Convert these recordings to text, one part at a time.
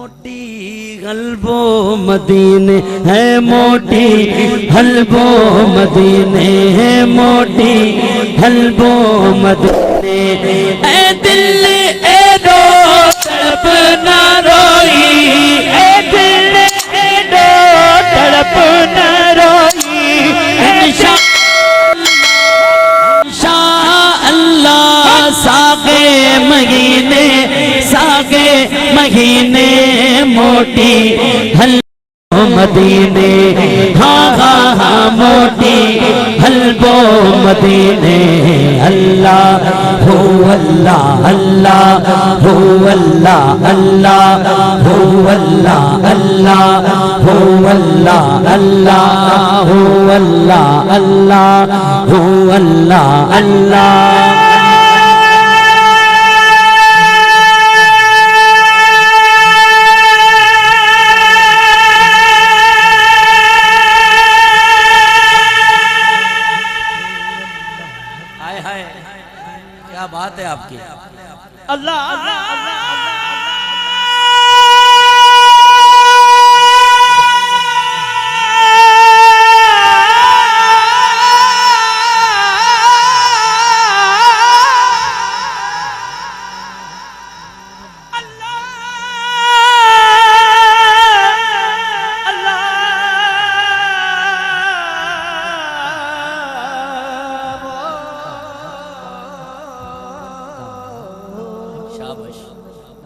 मोटी हलबो मदीने है, मोटी हलबो मदीने है, मोटी हलबो मदीने। ए दिल ए दो तड़प ना रोई, ए दिल ए दो तड़प ना रोई। इंशाअल्लाह सागे महीने, सागे महीने मोटी हलबो मदीने। हाँ हाँ हाँ मोटी हलबो मदीने। अल्लाह हो अल्लाह, अल्लाह हो अल्लाह, अल्लाह हो अल्लाह, अल्लाह हो अल्लाह, अल्लाह हो अल्लाह, अल्लाह हो अल्लाह, अल्लाह। क्या बात है आपकी। अल्लाह अल्लाह अल्लाह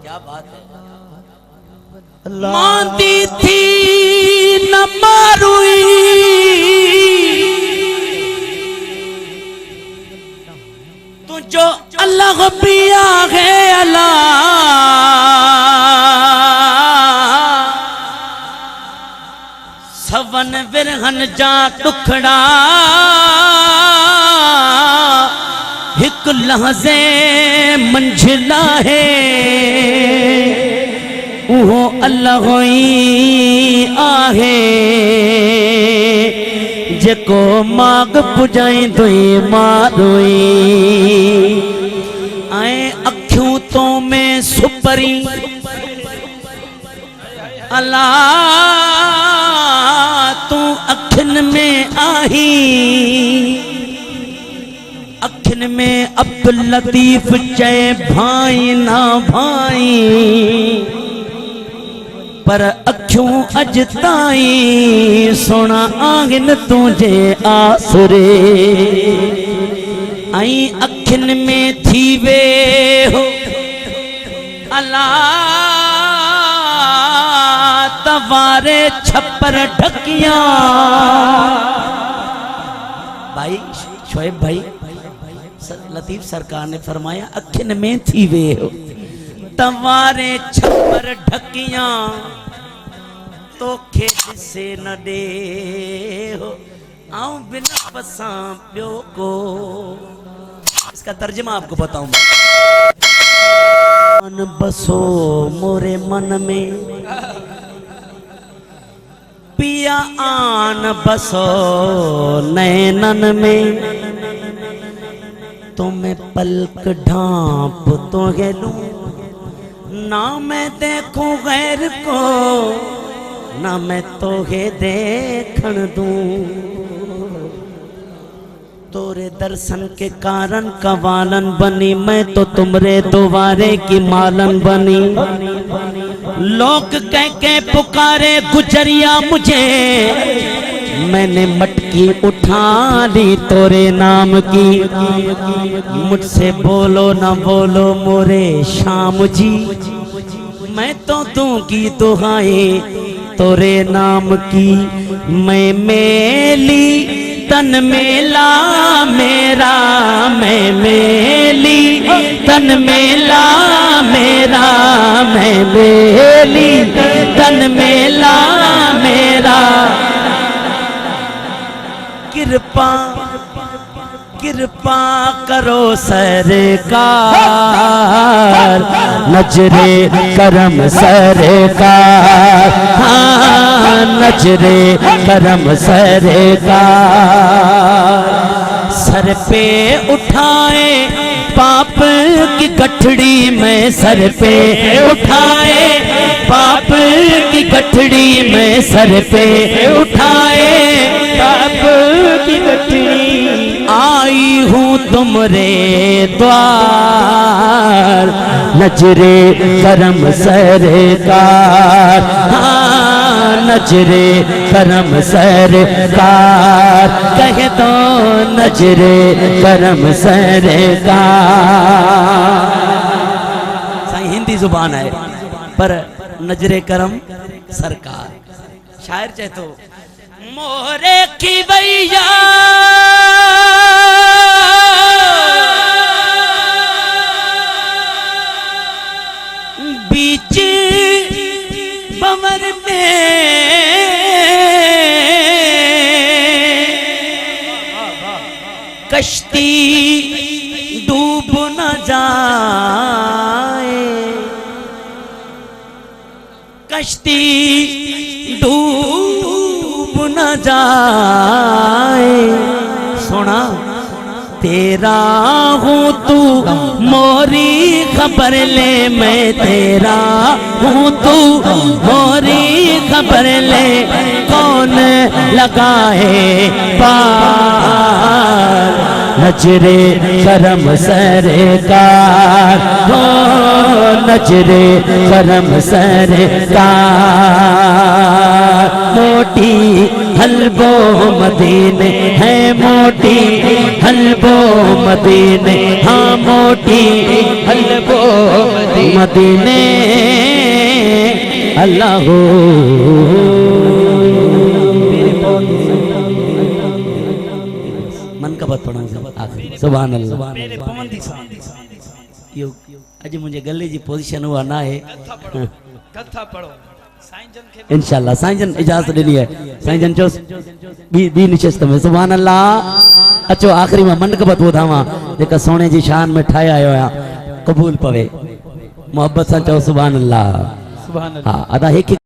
क्या बात है। मांदी थी न मारुई, तू जो अल्लाह पिया है अल्लाह। सवन विरहन जा टुकड़ा एक लहज़े मंझिला है, वो अल्लाह ही आहे। जेको माग पुजाई दुई मारोई, आए अखियों तो में सुपरी अल्लाह तू अखिन में आही। अखिन में अब्दुल लतीफ चे भाई ना भाई, पर अखियों अज ताई सोना आगिन तुझे आसुरे। आई अखिन में थी वे हो अल्लाह तवारे छप्पर ढकिया। भाई शोएब भाई लतीफ सरकार ने फरमाया अखिन में थी वे हो तवारे छप्पर ढकिया, तो खेत से न दे हो आऊं बिना पसा प्यो को। इसका तर्जुमा आपको बताऊं। मन बसो मोरे मन में, पिया आन बसो नैनन में। तुम्हें पलक ढांप तो गेलूं, ना मैं देखूं गैर को, ना मैं तोहे देखण दूं। तोरे दर्शन के कारण कवालन बनी, मैं तो तुमरे दोबारे की मालन बनी। लोग कह के पुकारे गुजरिया मुझे, मैंने मटकी उठा ली तोरे नाम की। मुझसे बोलो ना बोलो मोरे शाम जी, मैं तो दूंगी दुहाई तोरे नाम की। मैं मेली तन मेला मेरा, मैं मेली तन मेला मेरा, मैं मेली तन मेला मेरा। कृपा कृपा करो सरकार, नजरे करम सरकार। हाँ नजरे करम सरकार। सर पे उठाए पाप की गठड़ी में, सर पे उठाए पाप मैं सर पे उठाए तब की गठड़ी आई हूँ तुमरे द्वार नजरे करम सरकार हाँ नजरे करम सरकार कह दो नजरे करम सरकार। साईं हिंदी जुबान है पर नजरे करम सरकार। शायर चाहे तो मोरे की भैया बीच बमर में कश्ती डूब न जाए कश्ती डूब न जाए सोना तेरा हूँ तू मोरी खबर ले मैं तेरा हूँ तू मोरी खबर ले कौन लगाए पार नजरे करम सरकार हो नजरे करम सरकार। मोटी हलबो मदीने है मोटी हलबो मदीने हाँ मोटी हलबो मदीने अल्लाह मन का बात पढ़ो सुभान अल्लाह। अज मुझे गले जी पोजीशन हुआ ना है इंशाल्लाह साईं जन इजाजत ॾिनी है साईं जन चो बी निशस्त में सुभान अल्लाह। अचो आखिरी में मन का बात ॿुधावां जेका सोने जी शान में ठाया आयो आहियां कबूल पवे मोहब्बत सां चओ सुभान अल्लाह। हाँ अदा हिकु